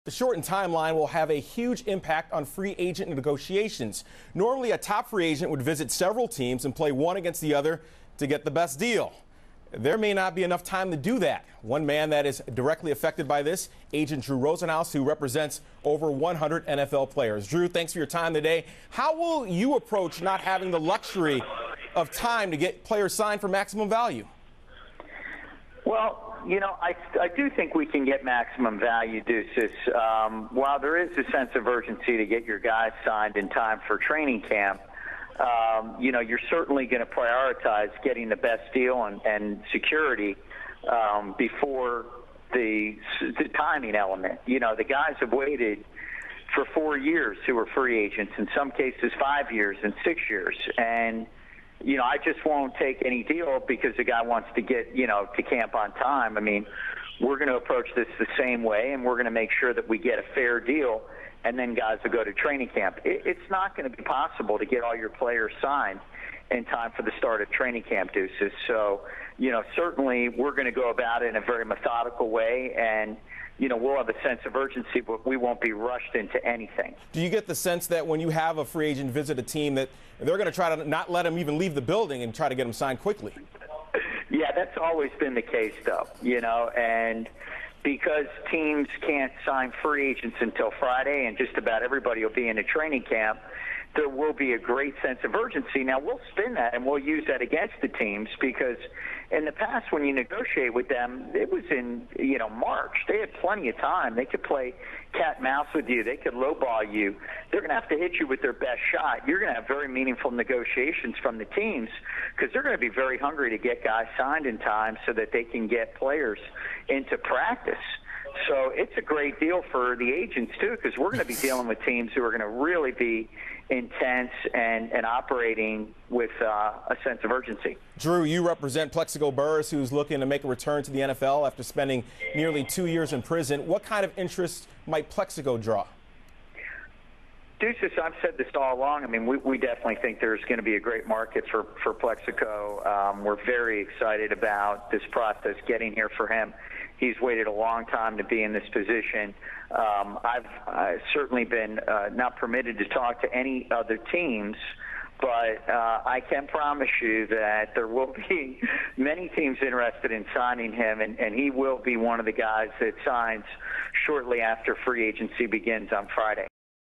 The shortened timeline will have a huge impact on free agent negotiations. Normally, a top free agent would visit several teams and play one against the other to get the best deal. There may not be enough time to do that. One man that is directly affected by this, agent Drew Rosenhaus, who represents over 100 NFL players. Drew, thanks for your time today. How will you approach not having the luxury of time to get players signed for maximum value? Well, you know, I do think we can get maximum value, Deuces. While there is a sense of urgency to get your guys signed in time for training camp, you know, you're certainly going to prioritize getting the best deal and security before the timing element. You know, the guys have waited for 4 years who are free agents, in some cases 5 years and 6 years. And you know, I just won't take any deal because the guy wants to get, you know, to camp on time. I mean, we're going to approach this the same way, and we're going to make sure that we get a fair deal, and then guys will go to training camp. It's not going to be possible to get all your players signed in time for the start of training camp, Deuces. So, you know, certainly we're going to go about it in a very methodical way, and you know, we'll have a sense of urgency, but we won't be rushed into anything. Do you get the sense that when you have a free agent visit a team that they're going to try to not let him even leave the building and try to get him signed quickly? Yeah, that's always been the case, though, you know, and because teams can't sign free agents until Friday and just about everybody will be in a training camp, there will be a great sense of urgency. Now, we'll spin that and we'll use that against the teams because in the past when you negotiate with them, it was in, you know, March. They had plenty of time. They could play cat and mouse with you. They could lowball you. They're going to have to hit you with their best shot. You're going to have very meaningful negotiations from the teams because they're going to be very hungry to get guys signed in time so that they can get players into practice. So it's a great deal for the agents, too, because we're going to be dealing with teams who are going to really be intense and operating with a sense of urgency. Drew, you represent Plexico Burress, who's looking to make a return to the NFL after spending nearly 2 years in prison. What kind of interest might Plexico draw? Deuces, I've said this all along. I mean, we definitely think there's going to be a great market for Plexico. We're very excited about this process getting here for him. He's waited a long time to be in this position. I've certainly been not permitted to talk to any other teams, but I can promise you that there will be many teams interested in signing him, and he will be one of the guys that signs shortly after free agency begins on Friday.